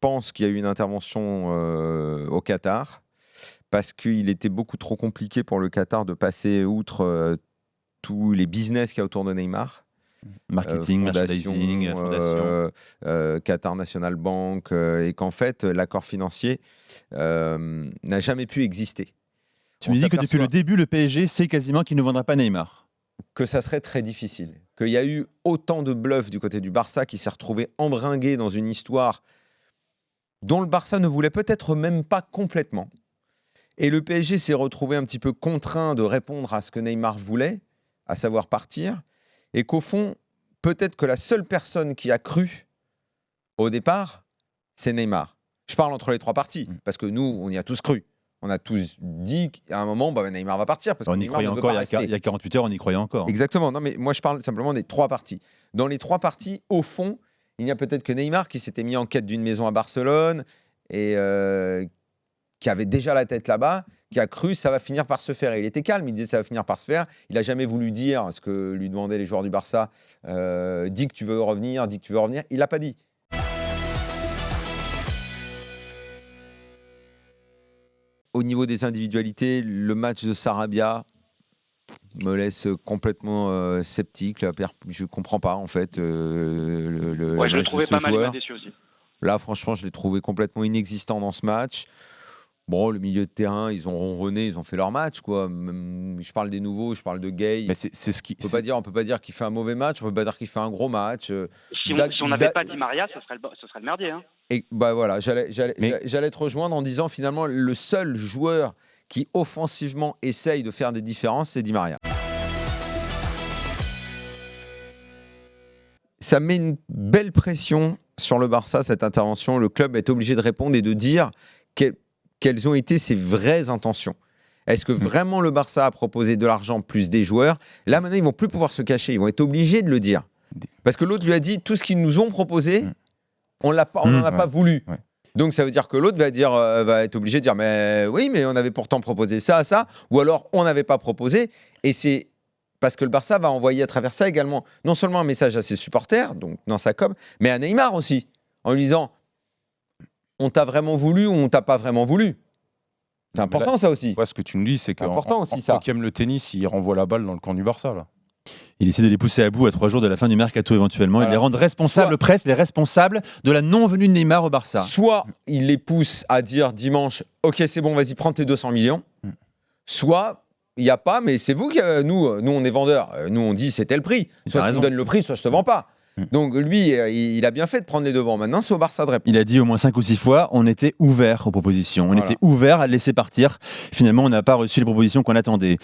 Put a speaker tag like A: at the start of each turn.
A: pense qu'il y a eu une intervention au Qatar parce qu'il était beaucoup trop compliqué pour le Qatar de passer outre tous les business qu'il y a autour de Neymar.
B: Marketing, merchandising, fondation.
A: Qatar National Bank, et qu'en fait, l'accord financier n'a jamais pu exister.
B: Tu me dis que depuis le début, le PSG sait quasiment qu'il ne vendra pas Neymar.
A: Que ça serait très difficile. Qu'il y a eu autant de bluffs du côté du Barça qui s'est retrouvé embringué dans une histoire dont le Barça ne voulait peut-être même pas complètement. Et le PSG s'est retrouvé un petit peu contraint de répondre à ce que Neymar voulait, à savoir partir. Et qu'au fond, peut-être que la seule personne qui a cru au départ, c'est Neymar. Je parle entre les trois parties, parce que nous, on y a tous cru. On a tous dit qu'à un moment, Neymar va partir. Parce
B: on y croyait encore, il y a 48 heures, on y croyait encore.
A: Exactement. Non, mais moi, je parle simplement des trois parties. Dans les trois parties, au fond, il n'y a peut-être que Neymar qui s'était mis en quête d'une maison à Barcelone et qui avait déjà la tête là-bas, qui a cru ça va finir par se faire. Et il était calme, il disait ça va finir par se faire. Il n'a jamais voulu dire ce que lui demandaient les joueurs du Barça. Dis que tu veux revenir, dis que tu veux revenir. Il l'a pas dit. Au niveau des individualités, le match de Sarabia me laisse complètement sceptique. Je ne comprends pas, en fait.
C: Je le trouvais pas mal, il m'a déçu aussi.
A: Là, franchement, je l'ai trouvé complètement inexistant dans ce match. Bon, le milieu de terrain, ils ont ronronné, ils ont fait leur match, quoi. Même, je parle des nouveaux, je parle de Gay.
B: Mais c'est ce qui.
A: On peut pas dire qu'il fait un mauvais match, on peut pas dire qu'il fait un gros match.
C: Si on n'avait pas Di Maria, ce serait le merdier. Hein.
A: Et voilà, j'allais te rejoindre en disant finalement le seul joueur qui offensivement essaye de faire des différences, c'est Di Maria. Ça met une belle pression sur le Barça, cette intervention. Le club est obligé de répondre et de dire quelles ont été ses vraies intentions. Est-ce que vraiment le Barça a proposé de l'argent plus des joueurs ? Là, maintenant, ils ne vont plus pouvoir se cacher. Ils vont être obligés de le dire. Parce que l'autre lui a dit, tout ce qu'ils nous ont proposé, on n'en a pas voulu. Ouais. Donc, ça veut dire que l'autre va être obligé de dire, mais oui, mais on avait pourtant proposé ça, ça. Ou alors, on n'avait pas proposé. Et c'est parce que le Barça va envoyer à travers ça également, non seulement un message à ses supporters, donc dans sa com, mais à Neymar aussi, en lui disant, on t'a vraiment voulu ou on t'a pas vraiment voulu. C'est important, ça aussi.
D: Ouais, ce que tu nous dis, c'est qu'en qui aime le tennis, il renvoie la balle dans le camp du Barça, là.
B: Il essaie de les pousser à bout à 3 jours de la fin du mercato éventuellement et de les rendre responsables, les responsables de la non-venue de Neymar au Barça.
A: Soit il les pousse à dire dimanche, ok c'est bon, vas-y prends tes 200 millions. Soit il n'y a pas, mais c'est vous qui nous on est vendeurs. Nous on dit c'était le prix. Soit tu me donnes le prix, soit je te vends pas. Donc lui, il a bien fait de prendre les devants. Maintenant, c'est au Barça de répondre.
B: Il a dit au moins 5 ou 6 fois, on était ouvert aux propositions. On était ouvert à le laisser partir. Finalement, on n'a pas reçu les propositions qu'on attendait.